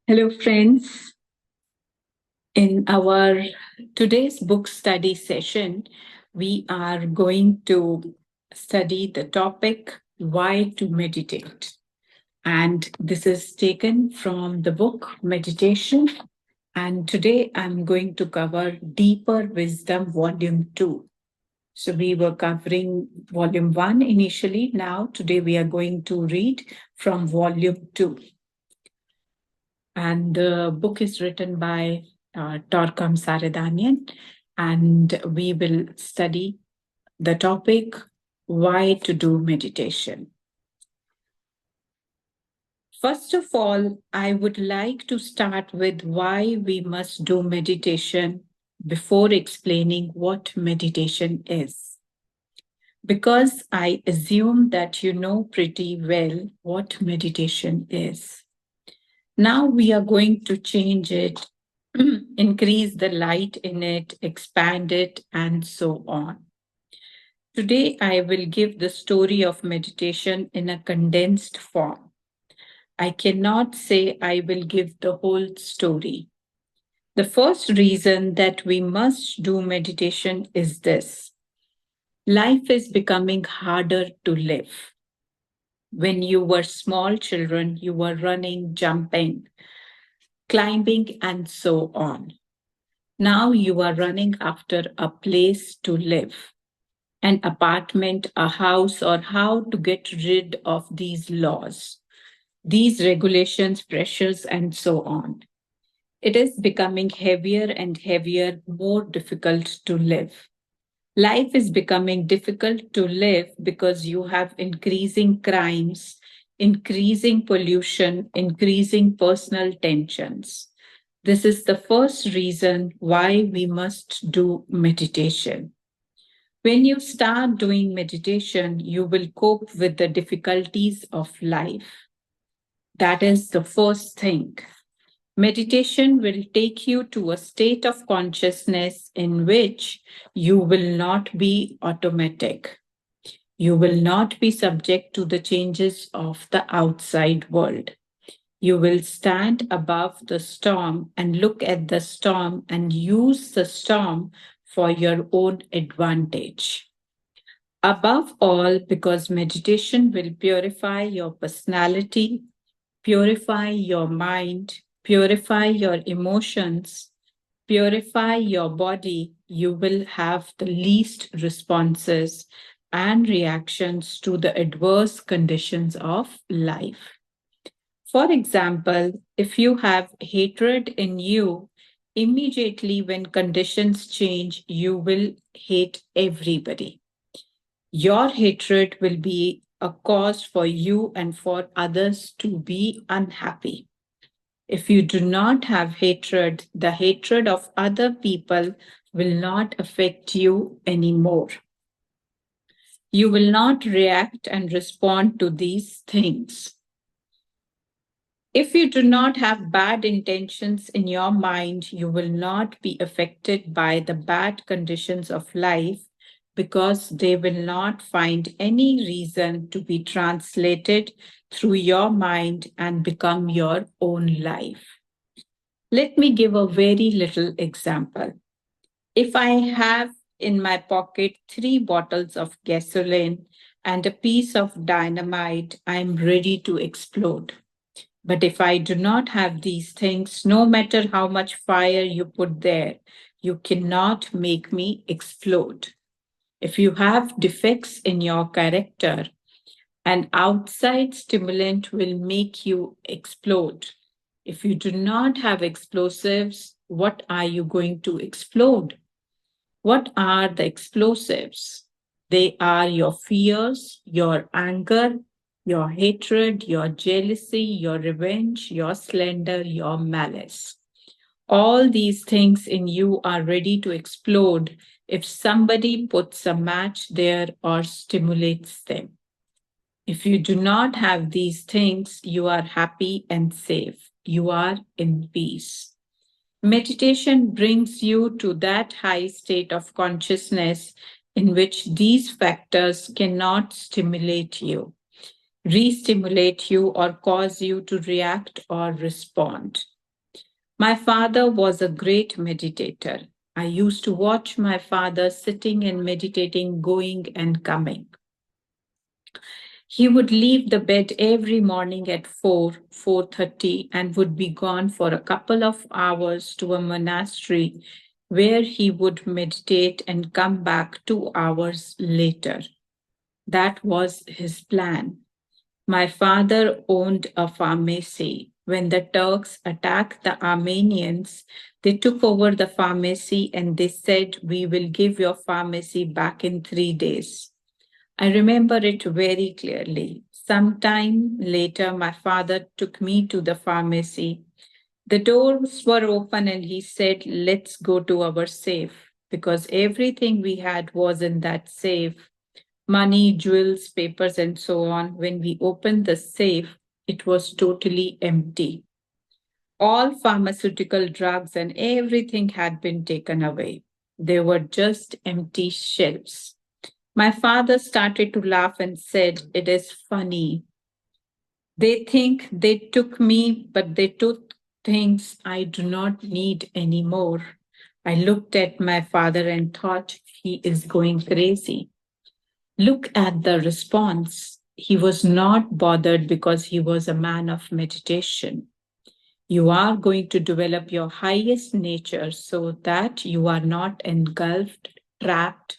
Hello, friends. In our today's book study session, we are going to study the topic Why to Meditate. And this is taken from the book Meditation. And today I'm going to cover Deeper Wisdom, Volume 2. So we were covering Volume 1 initially. Now, today we are going to read from Volume 2. And the book is written by Torkom Saraydarian, and we will study the topic why to do meditation. First of all, I would like to start with why we must do meditation before explaining what meditation is. Because I assume that you know pretty well what meditation is. Now we are going to change it, increase the light in it, expand it, and so on. Today, I will give the story of meditation in a condensed form. I cannot say I will give the whole story. The first reason that we must do meditation is this. Life is becoming harder to live. When you were small children, you were running, jumping, climbing, and so on. Now you are running after a place to live, an apartment, a house, or how to get rid of these laws, these regulations, pressures, and so on. It is becoming heavier and heavier, more difficult to live. Life is becoming difficult to live because you have increasing crimes, increasing pollution, increasing personal tensions. This is the first reason why we must do meditation. When you start doing meditation, you will cope with the difficulties of life. That is the first thing. Meditation will take you to a state of consciousness in which you will not be automatic. You will not be subject to the changes of the outside world. You will stand above the storm and look at the storm and use the storm for your own advantage. Above all, because meditation will purify your personality, purify your mind, purify your emotions, purify your body, you will have the least responses and reactions to the adverse conditions of life. For example, if you have hatred in you, immediately when conditions change, you will hate everybody. Your hatred will be a cause for you and for others to be unhappy. If you do not have hatred, the hatred of other people will not affect you anymore. You will not react and respond to these things. If you do not have bad intentions in your mind, you will not be affected by the bad conditions of life because they will not find any reason to be translated through your mind and become your own life. Let me give a very little example. If I have in my pocket 3 bottles of gasoline and a piece of dynamite, I am ready to explode. But if I do not have these things, no matter how much fire you put there, you cannot make me explode. If you have defects in your character, an outside stimulant will make you explode. If you do not have explosives, what are you going to explode? What are the explosives? They are your fears, your anger, your hatred, your jealousy, your revenge, your slander, your malice. All these things in you are ready to explode if somebody puts a match there or stimulates them. If you do not have these things, you are happy and safe. You are in peace. Meditation brings you to that high state of consciousness in which these factors cannot stimulate you, re-stimulate you, or cause you to react or respond. My father was a great meditator. I used to watch my father sitting and meditating, going and coming. He would leave the bed every morning at 4:30 and would be gone for a couple of hours to a monastery where he would meditate and come back 2 hours later. That was his plan. My father owned a pharmacy. When the Turks attacked the Armenians, they took over the pharmacy and they said, "We will give your pharmacy back in 3 days." I remember it very clearly. Sometime later, my father took me to the pharmacy. The doors were open and he said, "Let's go to our safe," because everything we had was in that safe: money, jewels, papers, and so on. When we opened the safe, it was totally empty. All pharmaceutical drugs and everything had been taken away. They were just empty shelves. My father started to laugh and said, "It is funny. They think they took me, but they took things I do not need anymore." I looked at my father and thought, he is going crazy. Look at the response. He was not bothered because he was a man of meditation. You are going to develop your highest nature so that you are not engulfed, trapped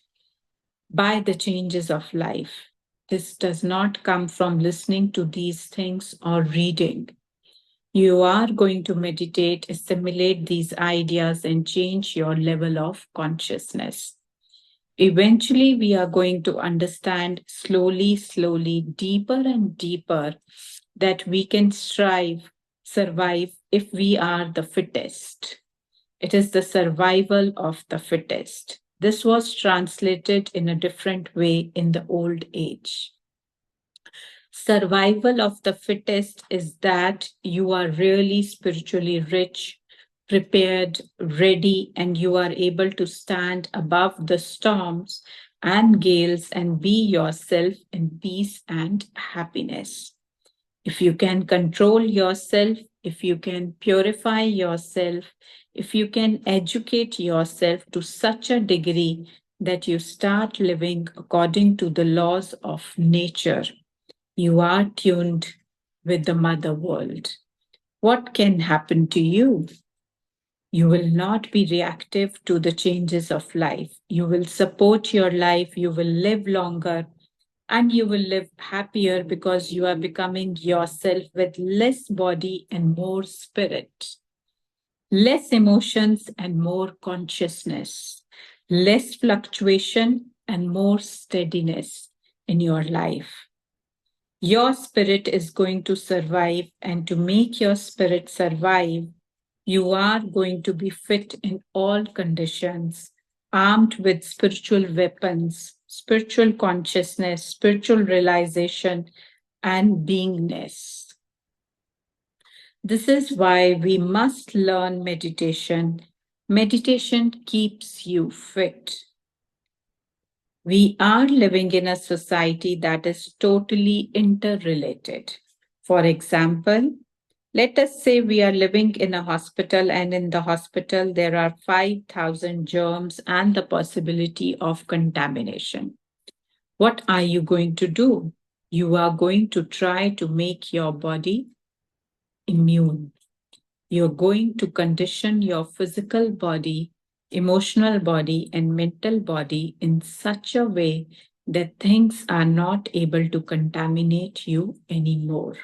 by the changes of life. This does not come from listening to these things or reading. You are going to meditate, assimilate these ideas, and change your level of consciousness. Eventually, we are going to understand slowly, deeper and deeper that we can survive if we are the fittest. It is the survival of the fittest. This was translated in a different way in the old age. Survival of the fittest is that you are really spiritually rich, prepared, ready, and you are able to stand above the storms and gales and be yourself in peace and happiness. If you can control yourself, if you can purify yourself, if you can educate yourself to such a degree that you start living according to the laws of nature, you are tuned with the mother world. What can happen to you? You will not be reactive to the changes of life. You will support your life. You will live longer and you will live happier because you are becoming yourself with less body and more spirit, less emotions and more consciousness, less fluctuation and more steadiness in your life. Your spirit is going to survive, and to make your spirit survive, you are going to be fit in all conditions, armed with spiritual weapons, spiritual consciousness, spiritual realization, and beingness. This is why we must learn meditation. Meditation keeps you fit. We are living in a society that is totally interrelated. For example, let us say we are living in a hospital, and in the hospital there are 5,000 germs and the possibility of contamination. What are you going to do? You are going to try to make your body immune. You're going to condition your physical body, emotional body, and mental body in such a way that things are not able to contaminate you anymore.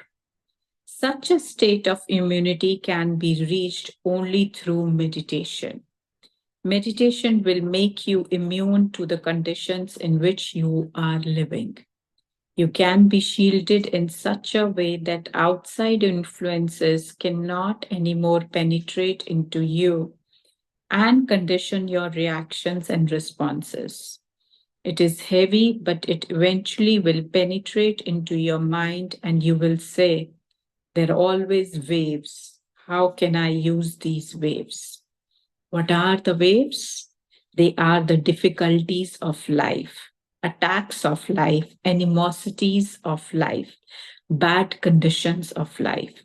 Such a state of immunity can be reached only through meditation. Meditation will make you immune to the conditions in which you are living. You can be shielded in such a way that outside influences cannot anymore penetrate into you and condition your reactions and responses. It is heavy, but it eventually will penetrate into your mind, and you will say, "There are always waves. How can I use these waves?" What are the waves? They are the difficulties of life, attacks of life, animosities of life, bad conditions of life.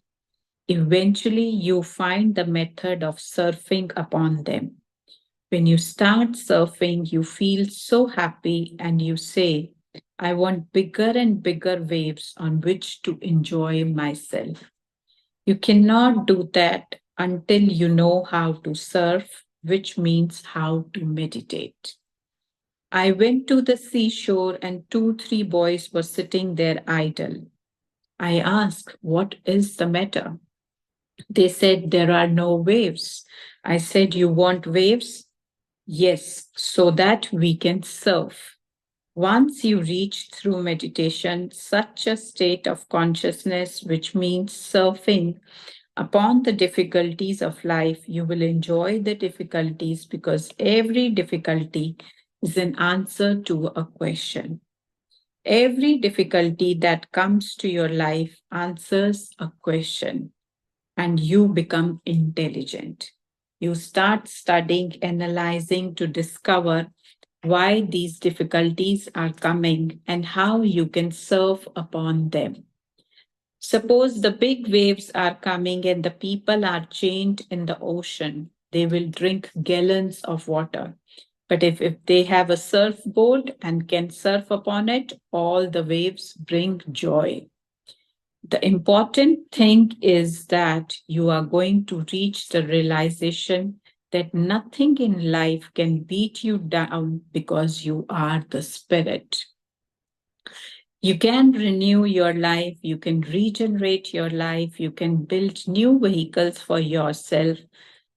Eventually, you find the method of surfing upon them. When you start surfing, you feel so happy and you say, I want bigger and bigger waves on which to enjoy myself. You cannot do that until you know how to surf, which means how to meditate. I went to the seashore and two, three boys were sitting there idle. I asked, what is the matter? They said, there are no waves. I said, you want waves? Yes, so that we can surf. Once you reach through meditation such a state of consciousness, which means surfing upon the difficulties of life, you will enjoy the difficulties because every difficulty is an answer to a question. Every difficulty that comes to your life answers a question, and you become intelligent. You start studying, analyzing to discover why these difficulties are coming and how you can surf upon them. Suppose the big waves are coming and the people are chained in the ocean. They will drink gallons of water. But if they have a surfboard and can surf upon it, all the waves bring joy. The important thing is that you are going to reach the realization that nothing in life can beat you down because you are the spirit. You can renew your life, you can regenerate your life, you can build new vehicles for yourself,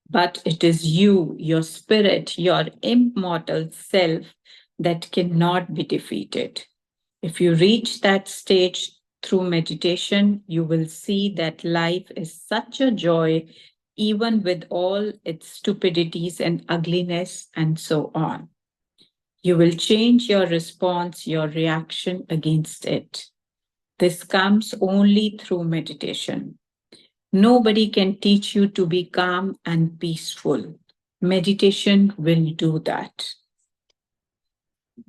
but it is you, your spirit, your immortal self that cannot be defeated. If you reach that stage through meditation, you will see that life is such a joy, even with all its stupidities and ugliness and so on. You will change your response, your reaction against it. This comes only through meditation. Nobody can teach you to be calm and peaceful. Meditation will do that.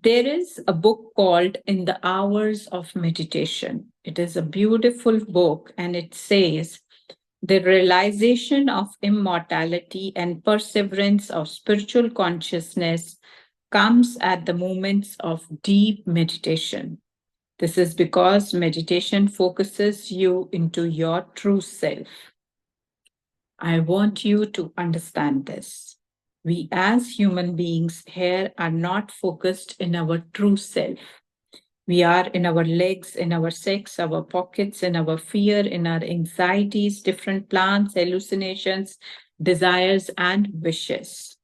There is a book called In the Hours of Meditation. It is a beautiful book and it says, the realization of immortality and perseverance of spiritual consciousness comes at the moments of deep meditation. This is because meditation focuses you into your true self. I want you to understand this. We as human beings here are not focused in our true self. We are in our legs, in our sex, our pockets, in our fear, in our anxieties, different plans, hallucinations, desires, and wishes.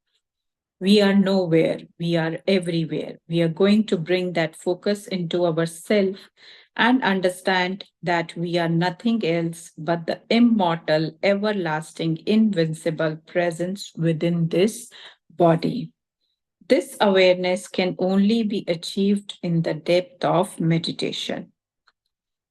We are nowhere, we are everywhere. We are going to bring that focus into ourself and understand that we are nothing else but the immortal, everlasting, invincible presence within this body. This awareness can only be achieved in the depth of meditation.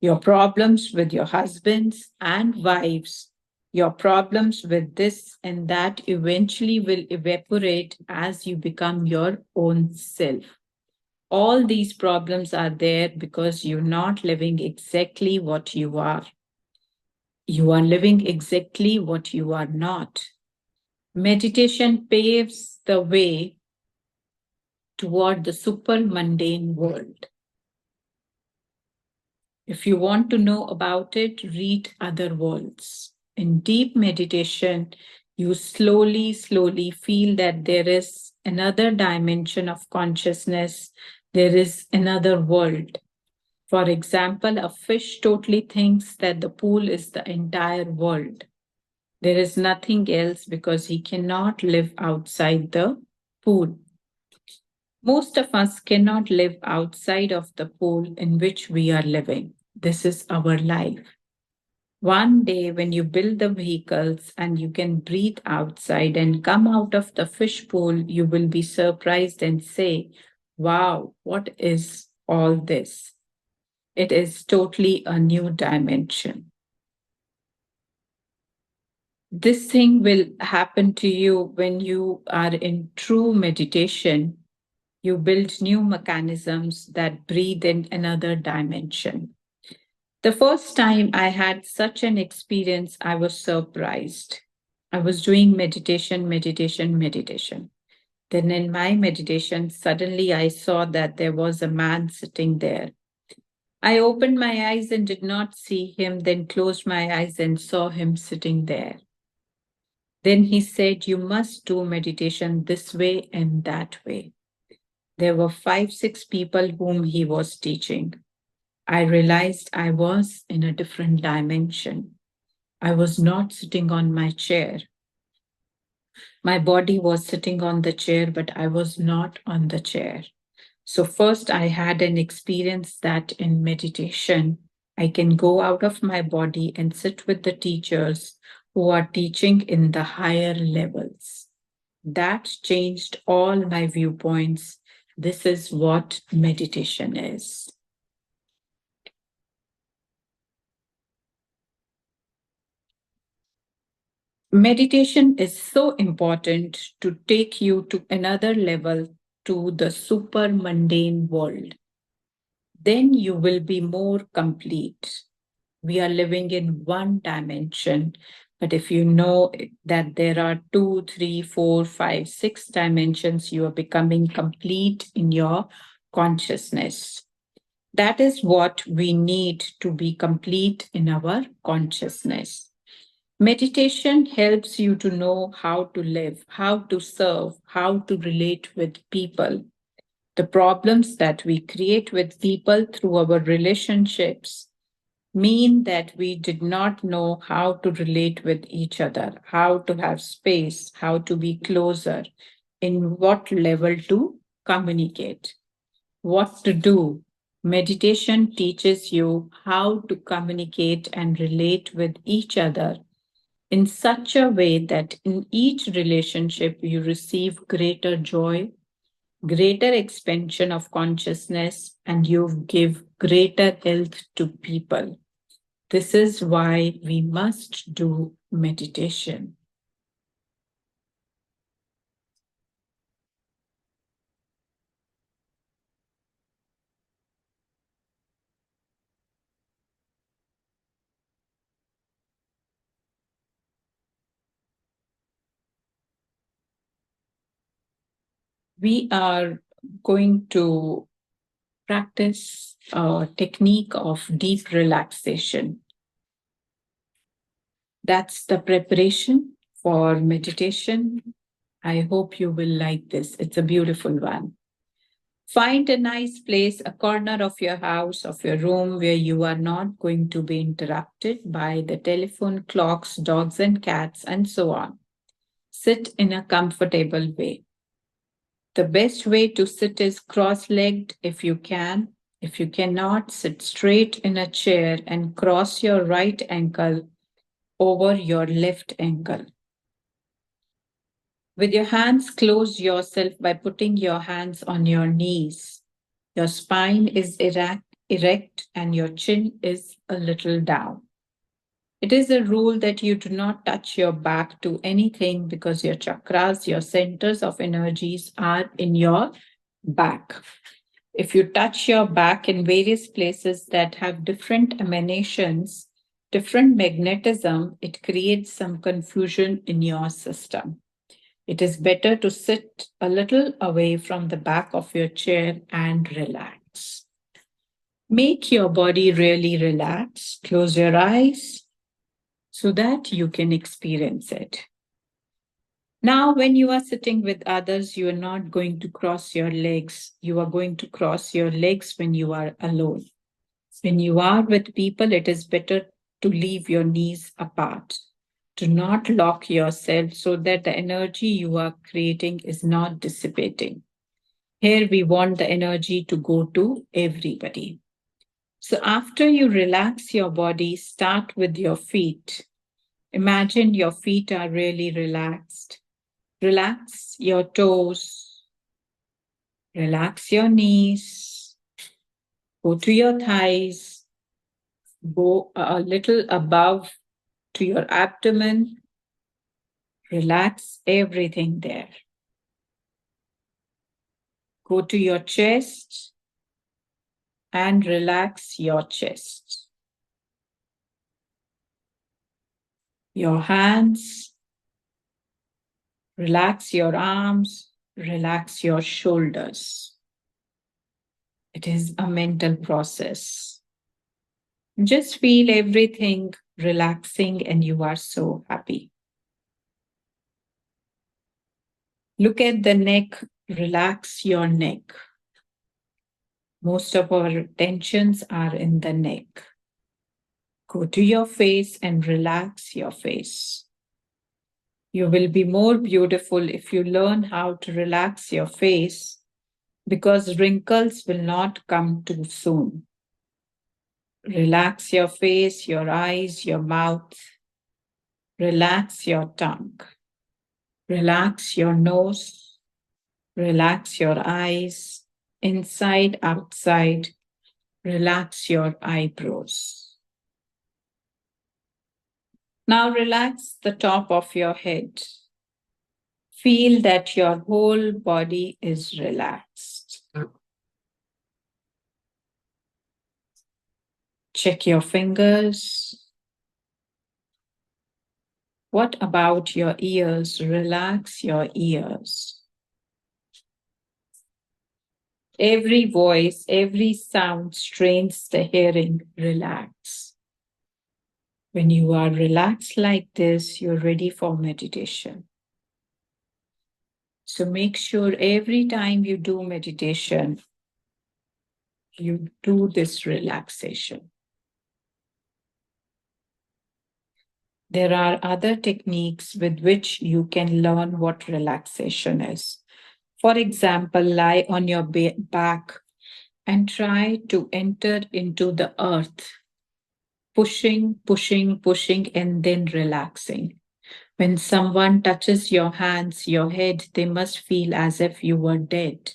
Your problems with your husbands and wives, your problems with this and that eventually will evaporate as you become your own self. All these problems are there because you're not living exactly what you are. You are living exactly what you are not. Meditation paves the way toward the super mundane world. If you want to know about it, read other worlds. In deep meditation, you slowly feel that there is another dimension of consciousness. There is another world. For example, a fish totally thinks that the pool is the entire world. There is nothing else because he cannot live outside the pool. Most of us cannot live outside of the pool in which we are living. This is our life. One day, when you build the vehicles and you can breathe outside and come out of the fish pool, you will be surprised and say, wow, what is all this? It is totally a new dimension. This thing will happen to you when you are in true meditation. You build new mechanisms that breathe in another dimension. The first time I had such an experience, I was surprised. I was doing meditation, meditation, meditation. Then in my meditation, suddenly I saw that there was a man sitting there. I opened my eyes and did not see him, then closed my eyes and saw him sitting there. Then he said, "You must do meditation this way and that way." There were five, six people whom he was teaching. I realized I was in a different dimension. I was not sitting on my chair. My body was sitting on the chair, but I was not on the chair. So, first, I had an experience that in meditation, I can go out of my body and sit with the teachers who are teaching in the higher levels. That changed all my viewpoints. This is what meditation is. Meditation is so important to take you to another level, to the super mundane world. Then you will be more complete. We are living in one dimension, but if you know that there are two, three, four, five, six dimensions, you are becoming complete in your consciousness. That is what we need to be complete in our consciousness. Meditation helps you to know how to live, how to serve, how to relate with people. The problems that we create with people through our relationships mean that we did not know how to relate with each other, how to have space, how to be closer, in what level to communicate, what to do. Meditation teaches you how to communicate and relate with each other in such a way that in each relationship you receive greater joy, greater expansion of consciousness, and you give greater health to people. This is why we must do meditation. We are going to practice a technique of deep relaxation. That's the preparation for meditation. I hope you will like this. It's a beautiful one. Find a nice place, a corner of your house, of your room, where you are not going to be interrupted by the telephone, clocks, dogs, and cats, and so on. Sit in a comfortable way. The best way to sit is cross legged if you can. If you cannot, sit straight in a chair and cross your right ankle over your left ankle. With your hands, close yourself by putting your hands on your knees. Your spine is erect and your chin is a little down. It is a rule that you do not touch your back to anything because your chakras, your centers of energies are in your back. If you touch your back in various places that have different emanations, different magnetism, it creates some confusion in your system. It is better to sit a little away from the back of your chair and relax. Make your body really relax. Close your eyes so that you can experience it. Now, when you are sitting with others, you are not going to cross your legs. You are going to cross your legs when you are alone. When you are with people, it is better to leave your knees apart. Do not lock yourself so that the energy you are creating is not dissipating. Here, we want the energy to go to everybody. So, after you relax your body, start with your feet. Imagine your feet are really relaxed. Relax your toes. Relax your knees. Go to your thighs. Go a little above to your abdomen. Relax everything there. Go to your chest and relax your chest. your hands, relax your arms, relax your shoulders. It is a mental process. Just feel everything relaxing and you are so happy. Look at the neck, relax your neck. Most of our tensions are in the neck. Go to your face and relax your face. You will be more beautiful if you learn how to relax your face because wrinkles will not come too soon. Relax your face, your eyes, your mouth. Relax your tongue. Relax your nose. Relax your eyes, inside, outside. Relax your eyebrows. Now relax the top of your head. Feel that your whole body is relaxed. Check your fingers. What about your ears? Relax your ears. Every voice, every sound strains the hearing. Relax. When you are relaxed like this, you're ready for meditation. So make sure every time you do meditation, you do this relaxation. There are other techniques with which you can learn what relaxation is. For example, lie on your back and try to enter into the earth, pushing, pushing, pushing, and then relaxing. When someone touches your hands, your head, they must feel as if you were dead.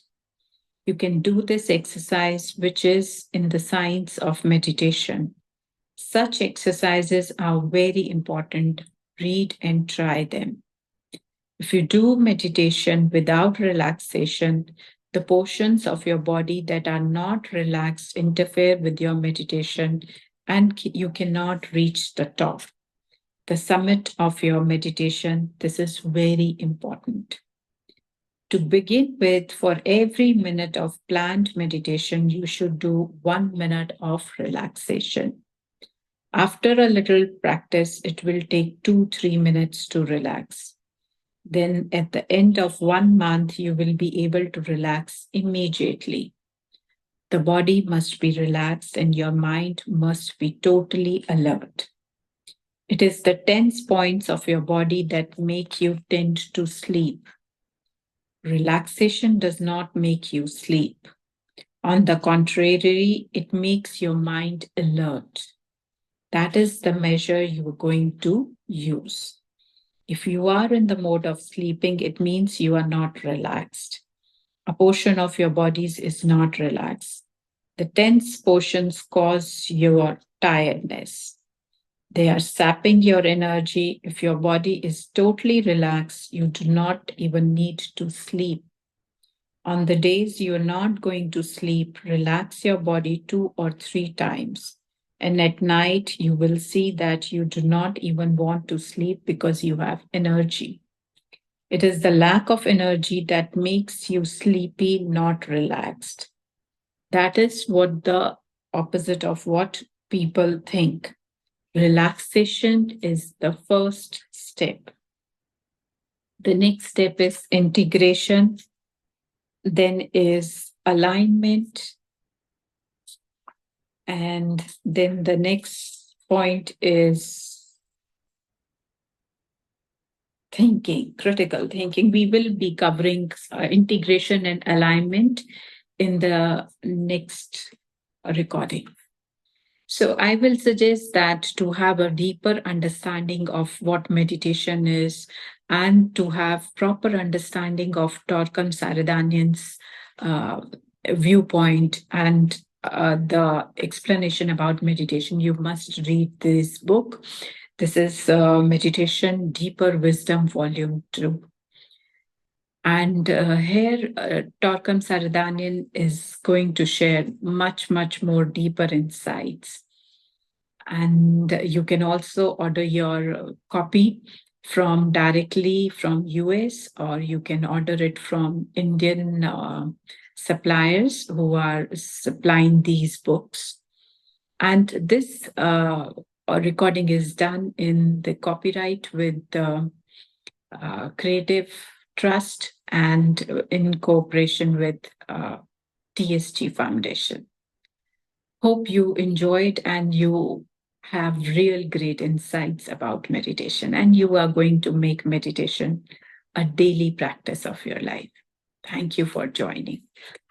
You can do this exercise, which is in the science of meditation. Such exercises are very important. Read and try them. If you do meditation without relaxation, the portions of your body that are not relaxed interfere with your meditation and you cannot reach the top, the summit of your meditation. This is very important. To begin with, for every minute of planned meditation, you should do 1 minute of relaxation. After a little practice, it will take 2-3 minutes to relax. Then at the end of 1 month, you will be able to relax immediately. The body must be relaxed and your mind must be totally alert. It is the tense points of your body that make you tend to sleep. Relaxation does not make you sleep. On the contrary, it makes your mind alert. That is the measure you are going to use. If you are in the mode of sleeping, it means you are not relaxed. A portion of your bodies is not relaxed. The tense portions cause your tiredness. They are sapping your energy. If your body is totally relaxed, you do not even need to sleep. On the days you are not going to sleep, relax your body 2 or 3 times. And at night, you will see that you do not even want to sleep because you have energy. It is the lack of energy that makes you sleepy, not relaxed. That is what the opposite of what people think. Relaxation is the first step. The next step is integration. Then is alignment. And then the next point is thinking, critical thinking. We will be covering integration and alignment in the next recording. So I will suggest that to have a deeper understanding of what meditation is and to have proper understanding of Torkom Saraydarian's viewpoint and the explanation about meditation, you must read this book. This is Meditation Deeper Wisdom, Volume 2. And here, Torkom Saraydarian is going to share much, much more deeper insights. And you can also order your copy from directly from US, or you can order it from Indian suppliers who are supplying these books. And this recording is done in the copyright with the Creative Trust and in cooperation with TSG Foundation. Hope you enjoyed and you have real great insights about meditation, and you are going to make meditation a daily practice of your life. Thank you for joining.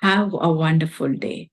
Have a wonderful day.